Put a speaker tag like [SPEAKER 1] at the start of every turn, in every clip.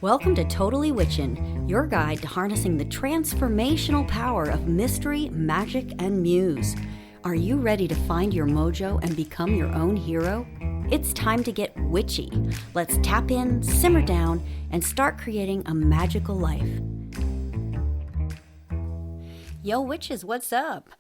[SPEAKER 1] Welcome to Totally Witchin', your guide to harnessing the transformational power of mystery, magic, and muse. Are you ready to find your mojo and become your own hero? It's time to get witchy. Let's tap in, simmer down, and start creating a magical life. Yo, witches, what's up?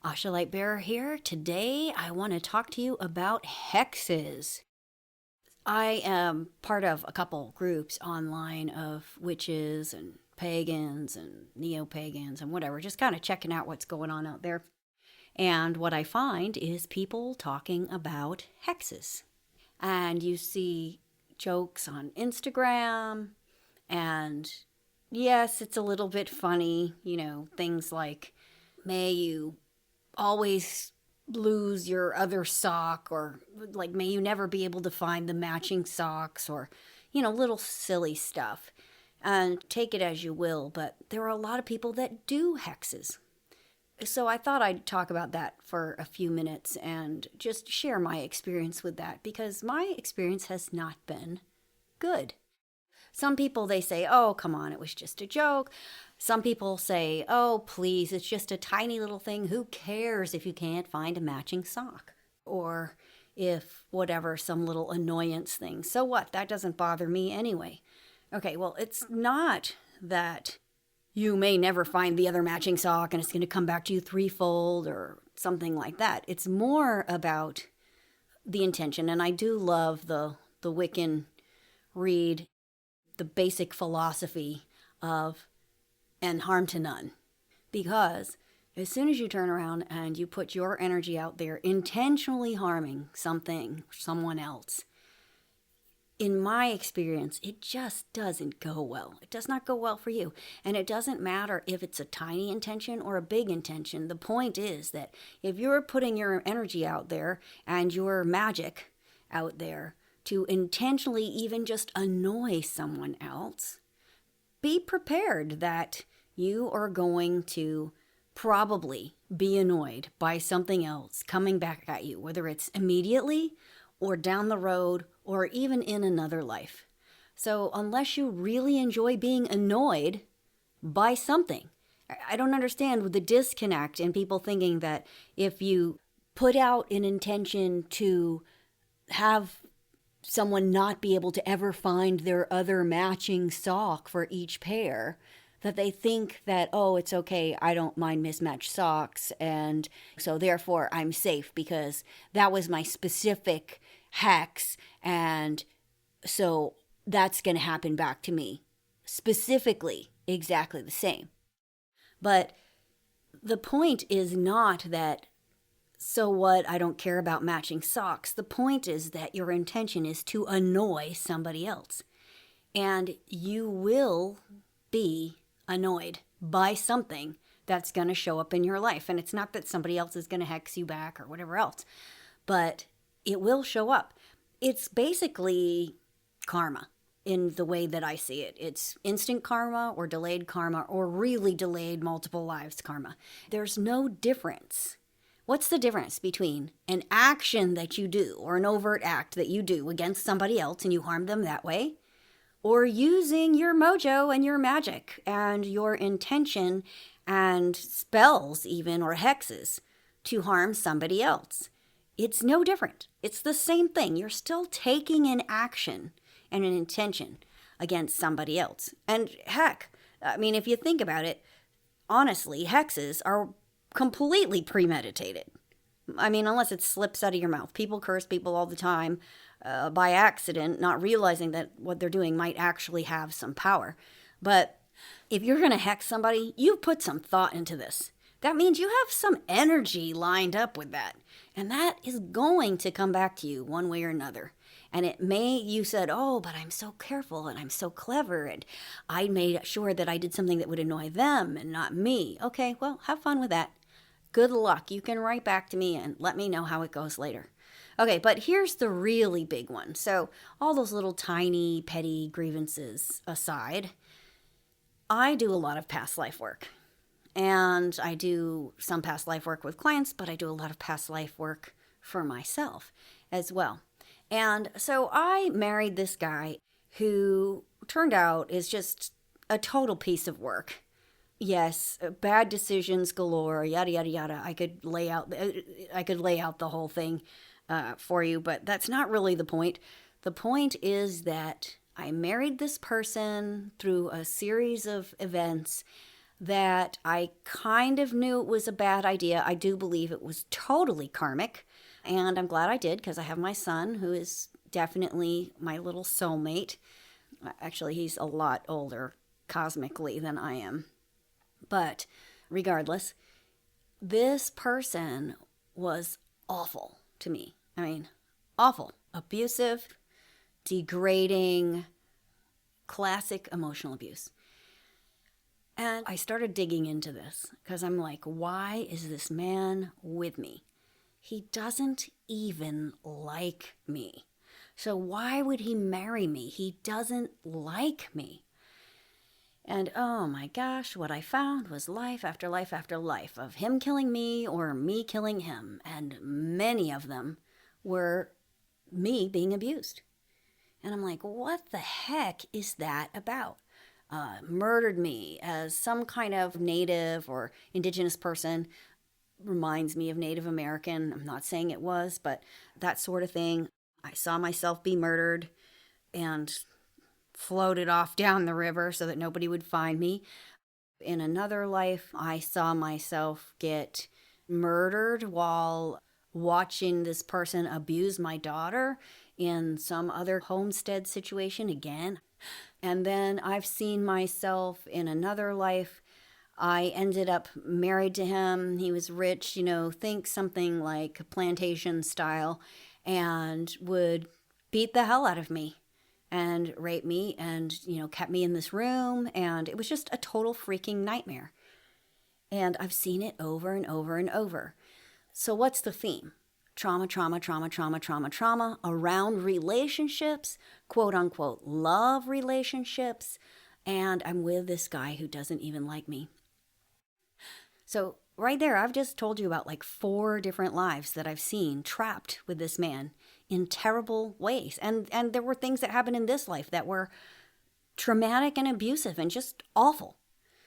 [SPEAKER 1] Asha Lightbearer here. Today, I want to talk to you about hexes. I am part of a couple groups online of witches and pagans and neo-pagans and whatever, just kind of checking out what's going on out there. And what I find is people talking about hexes. And you see jokes on Instagram, and yes, it's a little bit funny, things like, may you always lose your other sock, or like, may you never be able to find the matching socks, or little silly stuff. And take it as you will, but there are a lot of people that do hexes. So I thought I'd talk about that for a few minutes and just share my experience with that, because my experience has not been good. Some people, they say, oh, come on, it was just a joke. Some people say, oh, please, it's just a tiny little thing. Who cares if you can't find a matching sock? Or if whatever, some little annoyance thing. So what? That doesn't bother me anyway. Okay, well, it's not that you may never find the other matching sock and it's going to come back to you threefold or something like that. It's more about the intention. And I do love the Wiccan read, the basic philosophy of and harm to none. Because as soon as you turn around and you put your energy out there intentionally harming something, someone else, in my experience, it just doesn't go well. It does not go well for you. And it doesn't matter if it's a tiny intention or a big intention. The point is that if you're putting your energy out there and your magic out there to intentionally even just annoy someone else, be prepared that you are going to probably be annoyed by something else coming back at you, whether it's immediately or down the road or even in another life. So unless you really enjoy being annoyed by something, I don't understand the disconnect in people thinking that if you put out an intention to have someone not be able to ever find their other matching sock for each pair, that they think that, oh, it's okay, I don't mind mismatched socks, and so therefore I'm safe because that was my specific hex, and so that's going to happen back to me specifically exactly the same. But the point is not that, so what, I don't care about matching socks. The point is that your intention is to annoy somebody else. And you will be annoyed by something that's going to show up in your life. And it's not that somebody else is going to hex you back or whatever else, but it will show up. It's basically karma in the way that I see it. It's instant karma or delayed karma or really delayed multiple lives karma. There's no difference. What's the difference between an action that you do or an overt act that you do against somebody else and you harm them that way, or using your mojo and your magic and your intention and spells even, or hexes, to harm somebody else? It's no different. It's the same thing. You're still taking an action and an intention against somebody else. And heck, I mean, if you think about it, honestly, hexes are completely premeditated. I mean, unless it slips out of your mouth. People curse people all the time by accident, not realizing that what they're doing might actually have some power. But if you're going to hex somebody, you've put some thought into this. That means you have some energy lined up with that. And that is going to come back to you one way or another. And you said, oh, but I'm so careful and I'm so clever and I made sure that I did something that would annoy them and not me. Okay, well, have fun with that. Good luck. You can write back to me and let me know how it goes later. Okay, but here's the really big one. So all those little tiny petty grievances aside, I do a lot of past life work. And I do some past life work with clients, but I do a lot of past life work for myself as well. And so I married this guy who turned out is just a total piece of work. Yes, bad decisions galore, yada yada yada. I could lay out the whole thing for you, but that's not really the point. The point is that I married this person through a series of events that I kind of knew it was a bad idea. I do believe it was totally karmic, and I'm glad I did because I have my son who is definitely my little soulmate. Actually, he's a lot older cosmically than I am. But regardless, this person was awful to me. I mean, awful, abusive, degrading, classic emotional abuse. And I started digging into this because I'm like, why is this man with me? He doesn't even like me. So why would he marry me? He doesn't like me. And oh my gosh, what I found was life after life after life of him killing me or me killing him. And many of them were me being abused. And I'm like, what the heck is that about? Murdered me as some kind of native or indigenous person. Reminds me of Native American. I'm not saying it was, but that sort of thing. I saw myself be murdered and floated off down the river so that nobody would find me. In another life, I saw myself get murdered while watching this person abuse my daughter in some other homestead situation again. And then I've seen myself in another life. I ended up married to him. He was rich, think something like plantation style, and would beat the hell out of me and rape me and, kept me in this room. And it was just a total freaking nightmare. And I've seen it over and over and over. So what's the theme? Trauma, trauma, trauma, trauma, trauma, trauma around relationships, quote unquote, love relationships. And I'm with this guy who doesn't even like me. So right there, I've just told you about like 4 different lives that I've seen trapped with this man in terrible ways. And there were things that happened in this life that were traumatic and abusive and just awful.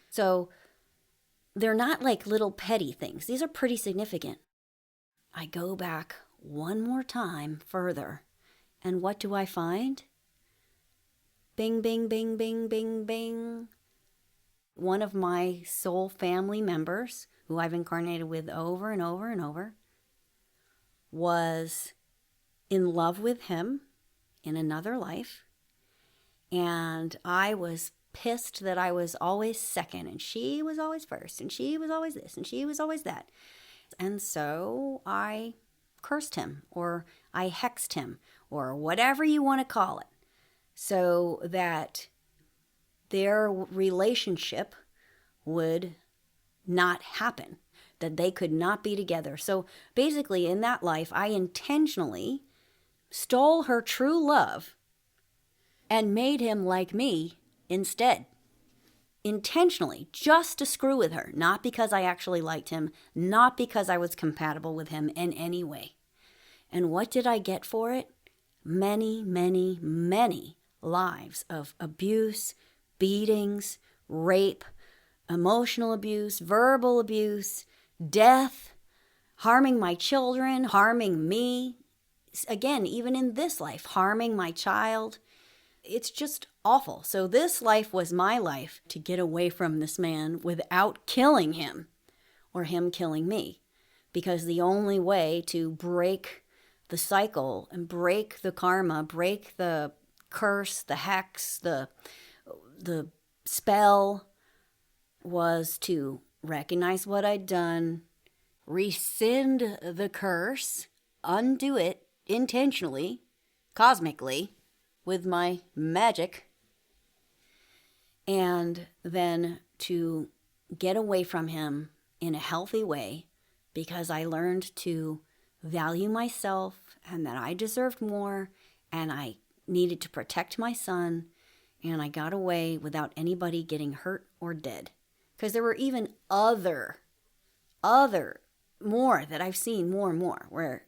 [SPEAKER 1] So they're not like little petty things. These are pretty significant. I go back one more time further, and what do I find? Bing, bing, bing, bing, bing, bing. One of my soul family members, who I've incarnated with over and over and over, was in love with him in another life, and I was pissed that I was always second, and she was always first, and she was always this, and she was always that. And so I cursed him, or I hexed him, or whatever you want to call it, so that their relationship would not happen, that they could not be together. So basically, in that life, I intentionally stole her true love and made him like me instead. Intentionally, just to screw with her, not because I actually liked him, not because I was compatible with him in any way. And what did I get for it? Many, many, many lives of abuse, beatings, rape, emotional abuse, verbal abuse, death, harming my children, harming me. Again, even in this life, harming my child. It's just awful. So this life was my life to get away from this man without killing him or him killing me. Because the only way to break the cycle and break the karma, break the curse, the hex, the spell, was to recognize what I'd done, rescind the curse, undo it intentionally, cosmically, with my magic, and then to get away from him in a healthy way, because I learned to value myself and that I deserved more and I needed to protect my son, and I got away without anybody getting hurt or dead. Because there were even other more that I've seen more and more where,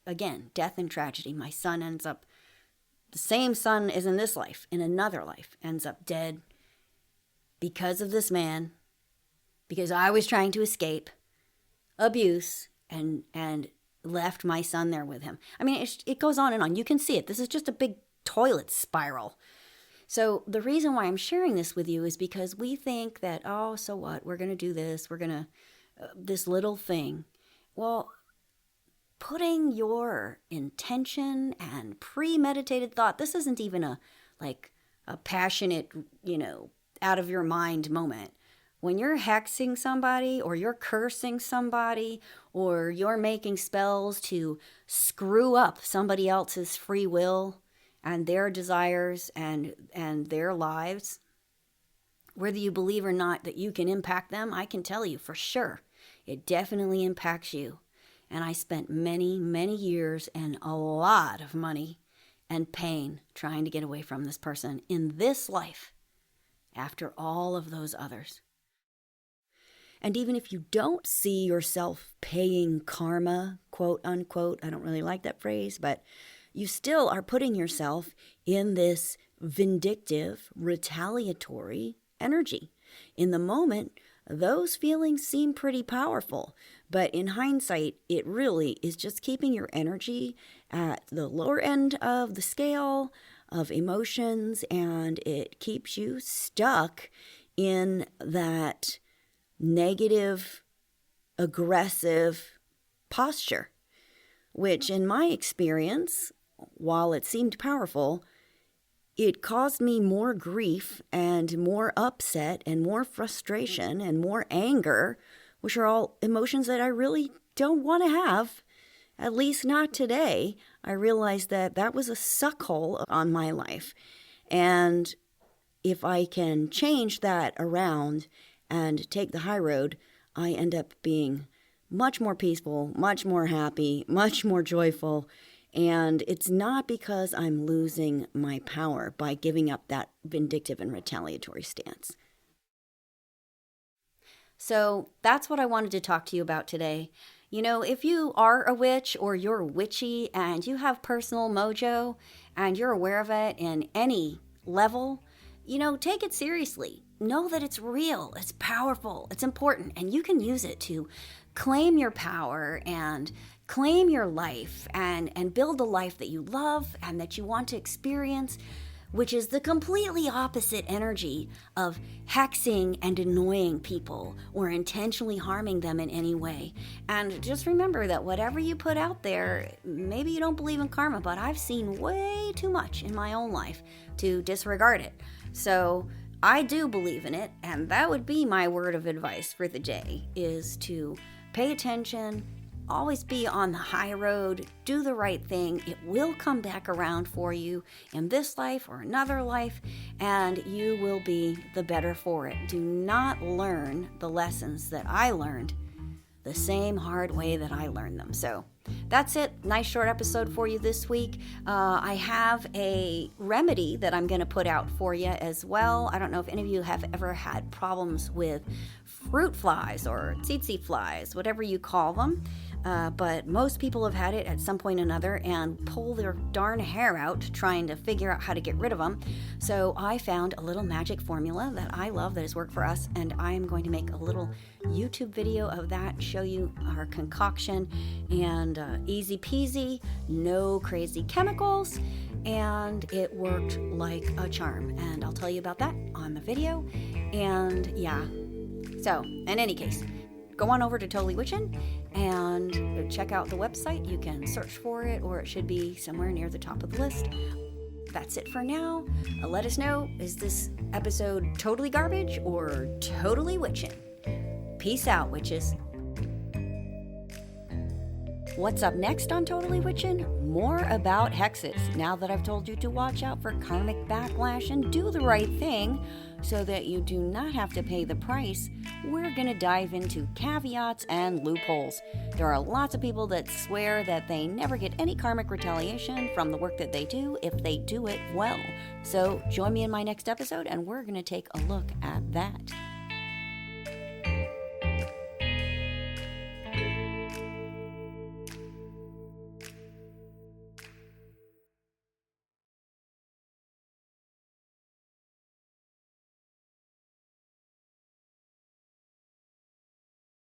[SPEAKER 1] again, death and tragedy. My son ends up the same son is in this life, in another life, ends up dead because of this man, because I was trying to escape abuse and left my son there with him. I mean, it goes on and on. You can see it. This is just a big toilet spiral. So the reason why I'm sharing this with you is because we think that, oh, so what? We're going to do this. We're going to, this little thing. Well, putting your intention and premeditated thought, this isn't even a passionate, out of your mind moment. When you're hexing somebody or you're cursing somebody or you're making spells to screw up somebody else's free will and their desires and their lives, whether you believe or not that you can impact them, I can tell you for sure, it definitely impacts you. And I spent many, many years and a lot of money and pain trying to get away from this person in this life after all of those others. And even if you don't see yourself paying karma, quote unquote, I don't really like that phrase, but you still are putting yourself in this vindictive, retaliatory energy. In the moment, those feelings seem pretty powerful, but in hindsight, it really is just keeping your energy at the lower end of the scale of emotions, and it keeps you stuck in that negative, aggressive posture, which in my experience, while it seemed powerful, it caused me more grief and more upset and more frustration and more anger, which are all emotions that I really don't want to have, at least not today. I realized that that was a suckhole on my life. And if I can change that around and take the high road, I end up being much more peaceful, much more happy, much more joyful. And it's not because I'm losing my power by giving up that vindictive and retaliatory stance. So that's what I wanted to talk to you about today. If you are a witch or you're witchy and you have personal mojo and you're aware of it in any level, take it seriously. Know that it's real, it's powerful, it's important, and you can use it to claim your power and claim your life and build a life that you love and that you want to experience, which is the completely opposite energy of hexing and annoying people or intentionally harming them in any way. And just remember that whatever you put out there, maybe you don't believe in karma, but I've seen way too much in my own life to disregard it. So I do believe in it, and that would be my word of advice for the day, is to pay attention, always be on the high road, do the right thing. It will come back around for you in this life or another life, and you will be the better for it. Do not learn the lessons that I learned the same hard way that I learned them. So that's it. Nice short episode for you this week. I have a remedy that I'm going to put out for you as well. I don't know if any of you have ever had problems with fruit flies or tsetse flies, whatever you call them. But most people have had it at some point or another and pull their darn hair out trying to figure out how to get rid of them. So I found a little magic formula that I love that has worked for us, and I am going to make a little YouTube video of that, show you our concoction, and easy peasy, no crazy chemicals, and it worked like a charm. And I'll tell you about that on the video. And yeah, so in any case, go on over to Totally Witchin' and check out the website. You can search for it, or it should be somewhere near the top of the list. That's it for now. Let us know, is this episode totally garbage or totally witchin'? Peace out, witches. What's up next on Totally Witchin'? More about hexes. Now that I've told you to watch out for karmic backlash and do the right thing so that you do not have to pay the price, we're going to dive into caveats and loopholes. There are lots of people that swear that they never get any karmic retaliation from the work that they do if they do it well. So join me in my next episode and we're going to take a look at that.